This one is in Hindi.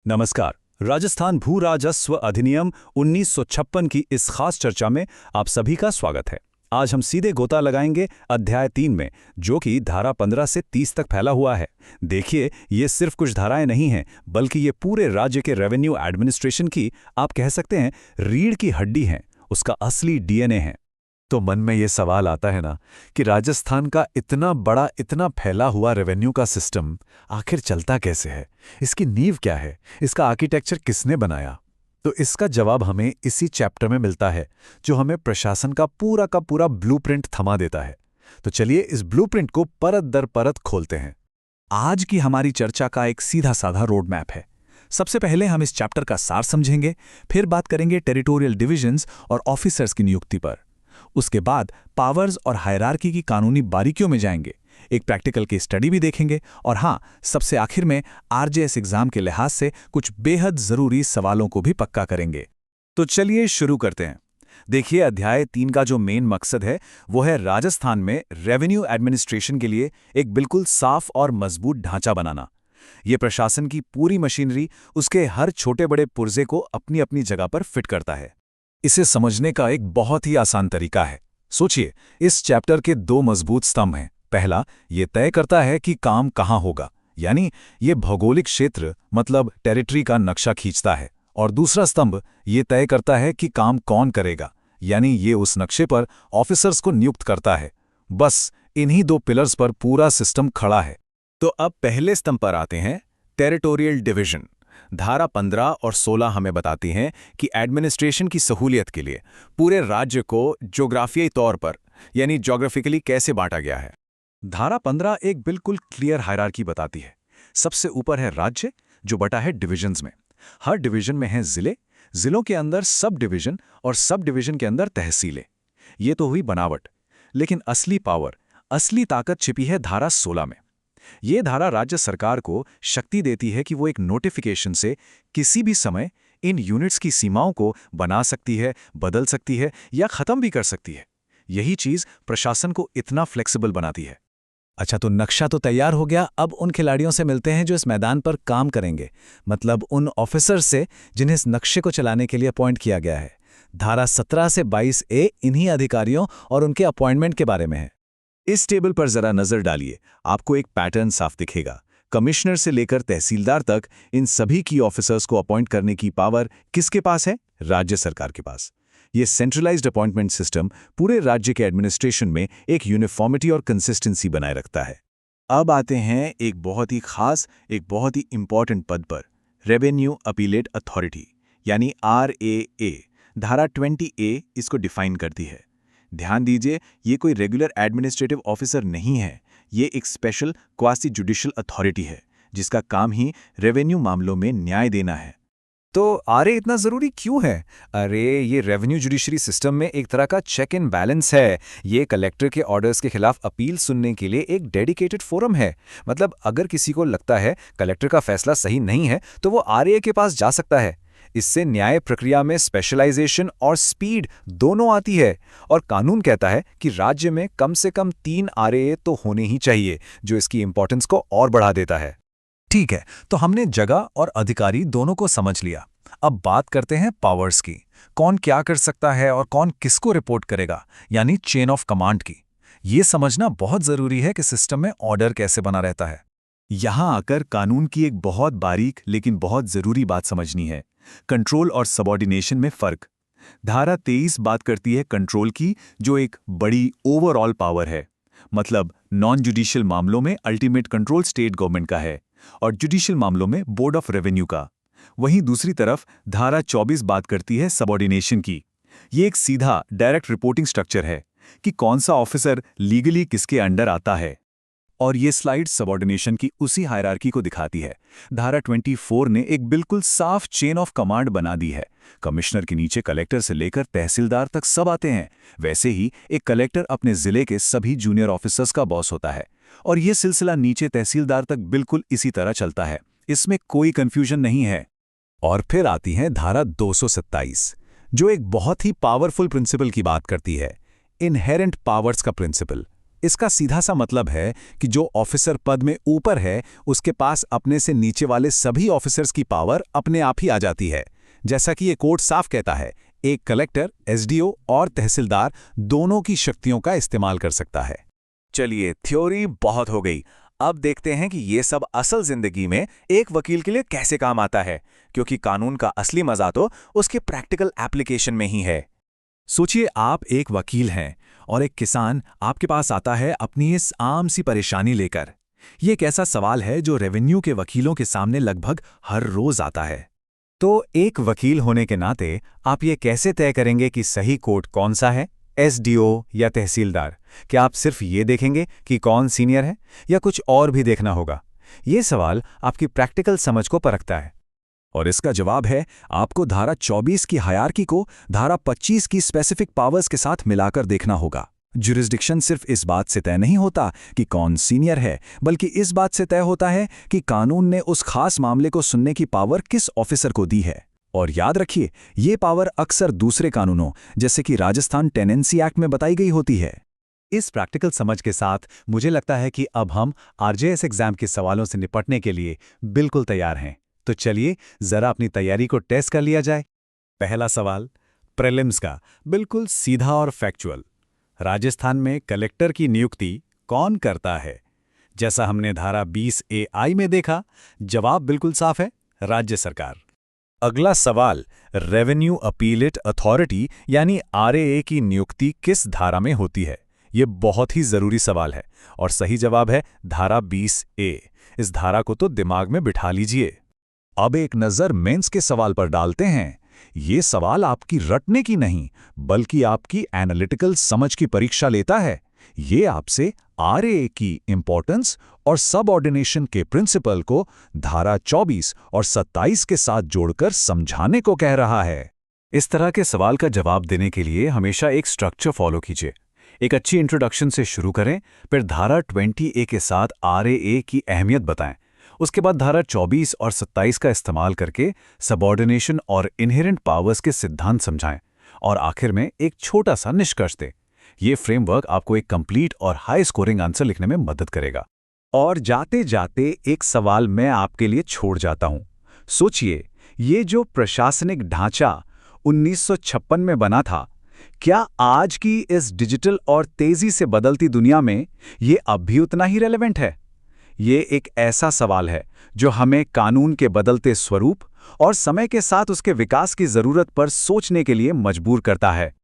नमस्कार। राजस्थान भू राजस्व अधिनियम 1956 की इस खास चर्चा में आप सभी का स्वागत है। आज हम सीधे गोता लगाएंगे अध्याय 3 में, जो कि धारा 15 से 30 तक फैला हुआ है। देखिए, ये सिर्फ कुछ धाराएं नहीं हैं, बल्कि ये पूरे राज्य के रेवेन्यू एडमिनिस्ट्रेशन की, आप कह सकते हैं, रीढ़ की हड्डी हैं, उसका असली डीएनए है। तो मन में ये सवाल आता है ना कि राजस्थान का इतना बड़ा, इतना फैला हुआ रेवेन्यू का सिस्टम आखिर चलता कैसे है? इसकी नींव क्या है? इसका आर्किटेक्चर किसने बनाया? तो इसका जवाब हमें इसी चैप्टर में मिलता है, जो हमें प्रशासन का पूरा ब्लूप्रिंट थमा देता है। तो चलिए इस ब्लूप्रिंट को परत दर परत खोलते हैं। आज की हमारी चर्चा का एक सीधा साधा रोड मैप है। सबसे पहले हम इस चैप्टर का सार समझेंगे, फिर बात करेंगे टेरिटोरियल डिविजन्स और ऑफिसर्स की नियुक्ति पर। उसके बाद पावर्स और हायरार्की की कानूनी बारीकियों में जाएंगे, एक प्रैक्टिकल की स्टडी भी देखेंगे, और हाँ, सबसे आखिर में आरजेएस एग्जाम के लिहाज से कुछ बेहद जरूरी सवालों को भी पक्का करेंगे। तो चलिए शुरू करते हैं। देखिए, अध्याय 3 का जो मेन मकसद है वो है राजस्थान में रेवेन्यू एडमिनिस्ट्रेशन के लिए एक बिल्कुल साफ और मजबूत ढांचा बनाना। ये प्रशासन की पूरी मशीनरी, उसके हर छोटे बड़े पुर्जे को अपनी अपनी जगह पर फिट करता है। इसे समझने का एक बहुत ही आसान तरीका है। सोचिए, इस चैप्टर के दो मजबूत स्तंभ हैं। पहला, ये तय करता है कि काम कहाँ होगा, यानी ये भौगोलिक क्षेत्र मतलब टेरिटरी का नक्शा खींचता है। और दूसरा स्तंभ ये तय करता है कि काम कौन करेगा, यानी ये उस नक्शे पर ऑफिसर्स को नियुक्त करता है। बस इन्हीं दो पिलर्स पर पूरा सिस्टम खड़ा है। तो अब पहले स्तंभ पर आते हैं, टेरिटोरियल डिवीजन। धारा 15 और 16 हमें बताती हैं कि एडमिनिस्ट्रेशन की सहूलियत के लिए पूरे राज्य को ज्योग्राफियाई तौर पर, यानी ज्योग्राफिकली कैसे बांटा गया है। धारा 15 एक बिल्कुल क्लियर हायरार्की बताती है। सबसे ऊपर है राज्य, जो बटा है डिविजन्स में। हर डिवीजन में हैं जिले, जिलों के अंदर सब डिवीजन और सब डिवीजन के अंदर तहसीलें। ये तो हुई बनावट, लेकिन असली पावर, असली ताकत छिपी है धारा 16 में। ये धारा राज्य सरकार को शक्ति देती है कि वो एक नोटिफिकेशन से किसी भी समय इन यूनिट्स की सीमाओं को बना सकती है, बदल सकती है या खत्म भी कर सकती है। यही चीज प्रशासन को इतना फ्लेक्सिबल बनाती है। अच्छा, तो नक्शा तो तैयार हो गया। अब उन खिलाड़ियों से मिलते हैं जो इस मैदान पर काम करेंगे, मतलब उन ऑफिसर से जिन्हें इस नक्शे को चलाने के लिए अपॉइंट किया गया है। धारा 17 से 22A इन्हीं अधिकारियों और उनके अपॉइंटमेंट के बारे में है। इस टेबल पर जरा नजर डालिए, आपको एक पैटर्न साफ दिखेगा। कमिश्नर से लेकर तहसीलदार तक इन सभी की ऑफिसर्स को अपॉइंट करने की पावर किसके पास है? राज्य सरकार के पास। ये सेंट्रलाइज्ड अपॉइंटमेंट सिस्टम पूरे राज्य के एडमिनिस्ट्रेशन में एक यूनिफॉर्मिटी और कंसिस्टेंसी बनाए रखता है। अब आते हैं एक बहुत ही खास, एक बहुत ही इंपॉर्टेंट पद पर, रेवेन्यू अपीलेट अथॉरिटी, यानी RAA। धारा 20A इसको डिफाइन करती है। ध्यान दीजिए, ये कोई रेगुलर एडमिनिस्ट्रेटिव ऑफिसर नहीं है। ये एक स्पेशल क्वासी जुडिशियल अथॉरिटी है, जिसका काम ही रेवेन्यू मामलों में न्याय देना है। तो आरए इतना जरूरी क्यों है? अरे, ये रेवेन्यू जुडिशरी सिस्टम में एक तरह का चेक एंड बैलेंस है। ये कलेक्टर के ऑर्डर्स के खिलाफ अपील सुनने के लिए एक डेडिकेटेड फोरम है। मतलब अगर किसी को लगता है कलेक्टर का फैसला सही नहीं है, तो वो आरए के पास जा सकता है। इससे न्याय प्रक्रिया में स्पेशलाइजेशन और स्पीड दोनों आती है। और कानून कहता है कि राज्य में कम से कम 3 आरए तो होने ही चाहिए, जो इसकी इंपॉर्टेंस को और बढ़ा देता है। ठीक है, तो हमने जगह और अधिकारी दोनों को समझ लिया। अब बात करते हैं पावर्स की। कौन क्या कर सकता है और कौन किसको रिपोर्ट करेगा, यानी चेन ऑफ कमांड की। ये समझना बहुत जरूरी है कि सिस्टम में ऑर्डर कैसे बना रहता है। यहां आकर कानून की एक बहुत बारीक लेकिन बहुत जरूरी बात समझनी है, कंट्रोल और सबऑर्डिनेशन में फर्क। धारा 23 बात करती है कंट्रोल की, जो एक बड़ी ओवरऑल पावर है। मतलब नॉन जुडिशियल मामलों में अल्टीमेट कंट्रोल स्टेट गवर्नमेंट का है और जुडिशियल मामलों में बोर्ड ऑफ रेवेन्यू का। वहीं दूसरी तरफ धारा 24 बात करती है सबऑर्डिनेशन की। ये एक सीधा डायरेक्ट रिपोर्टिंग स्ट्रक्चर है कि कौन सा ऑफिसर लीगली किसके अंडर आता है। और ये स्लाइड सबऑर्डिनेशन की उसी हायरार्की को दिखाती है। धारा 24 ने एक बिल्कुल साफ चेन ऑफ कमांड बना दी है। कमिश्नर के नीचे कलेक्टर से लेकर तहसीलदार तक सब आते हैं। वैसे ही एक कलेक्टर अपने जिले के सभी जूनियर ऑफिसर्स का बॉस होता है, और ये सिलसिला नीचे तहसीलदार तक बिल्कुल इसी तरह चलता है। इसमें कोई कंफ्यूजन नहीं है। और फिर आती है धारा 227, जो एक बहुत ही पावरफुल प्रिंसिपल की बात करती है, इनहेरेंट पावर्स का प्रिंसिपल। इसका सीधा सा मतलब है कि जो ऑफिसर पद में ऊपर है उसके पास अपने से नीचे वाले सभी ऑफिसर्स की पावर अपने आप ही आ जाती है। जैसा कि ये कोड साफ कहता है, एक कलेक्टर, एसडीओ और तहसीलदार दोनों की शक्तियों का इस्तेमाल कर सकता है। चलिए, थ्योरी बहुत हो गई। अब देखते हैं कि ये सब असल जिंदगी में एक वकील के लिए कैसे काम आता है, क्योंकि कानून का असली मजा तो उसके प्रैक्टिकल एप्लीकेशन में ही है। सोचिए, आप एक वकील हैं और एक किसान आपके पास आता है अपनी इस आम सी परेशानी लेकर। ये एक ऐसा सवाल है जो रेवेन्यू के वकीलों के सामने लगभग हर रोज आता है। तो एक वकील होने के नाते आप ये कैसे तय करेंगे कि सही कोर्ट कौन सा है, एसडीओ या तहसीलदार? क्या आप सिर्फ ये देखेंगे कि कौन सीनियर है, या कुछ और भी देखना होगा? ये सवाल आपकी प्रैक्टिकल समझ को परखता है। और इसका जवाब है, आपको धारा 24 की हायरार्की को धारा 25 की स्पेसिफिक पावर्स के साथ मिलाकर देखना होगा। ज्यूरिसडिक्शन सिर्फ इस बात से तय नहीं होता कि कौन सीनियर है, बल्कि इस बात से तय होता है कि कानून ने उस खास मामले को सुनने की पावर किस ऑफिसर को दी है। और याद रखिए, ये पावर अक्सर दूसरे कानूनों जैसे कि राजस्थान टेनेंसी एक्ट में बताई गई होती है। इस प्रैक्टिकल समझ के साथ मुझे लगता है कि अब हम आरजेएस एग्जाम के सवालों से निपटने के लिए बिल्कुल तैयार हैं। तो चलिए जरा अपनी तैयारी को टेस्ट कर लिया जाए। पहला सवाल प्रीलिम्स का, बिल्कुल सीधा और फैक्चुअल। राजस्थान में कलेक्टर की नियुक्ति कौन करता है? जैसा हमने धारा 20A(I) में देखा, जवाब बिल्कुल साफ है, राज्य सरकार। अगला सवाल, रेवेन्यू अपीलेट अथॉरिटी यानी आरएए की नियुक्ति किस धारा में होती है? ये बहुत ही जरूरी सवाल है और सही जवाब है धारा 20A। इस धारा को तो दिमाग में बिठा लीजिए। अब एक नजर मेंस के सवाल पर डालते हैं। ये सवाल आपकी रटने की नहीं, बल्कि आपकी एनालिटिकल समझ की परीक्षा लेता है। ये आपसे आरएए की इंपॉर्टेंस और सबऑर्डिनेशन के प्रिंसिपल को धारा 24 और 27 के साथ जोड़कर समझाने को कह रहा है। इस तरह के सवाल का जवाब देने के लिए हमेशा एक स्ट्रक्चर फॉलो कीजिए। एक अच्छी इंट्रोडक्शन से शुरू करें, फिर धारा 20A के साथ आरएए की अहमियत बताएं। उसके बाद धारा 24 और 27 का इस्तेमाल करके सबऑर्डिनेशन और इनहेरेंट पावर्स के सिद्धांत समझाएं, और आखिर में एक छोटा सा निष्कर्ष दें। ये फ्रेमवर्क आपको एक कंप्लीट और हाई स्कोरिंग आंसर लिखने में मदद करेगा। और जाते जाते एक सवाल मैं आपके लिए छोड़ जाता हूं। सोचिए, ये जो प्रशासनिक ढांचा 1956 में बना था, क्या आज की इस डिजिटल और तेजी से बदलती दुनिया में ये अब भी उतना ही रेलेवेंट है? ये एक ऐसा सवाल है जो हमें कानून के बदलते स्वरूप और समय के साथ उसके विकास की जरूरत पर सोचने के लिए मजबूर करता है।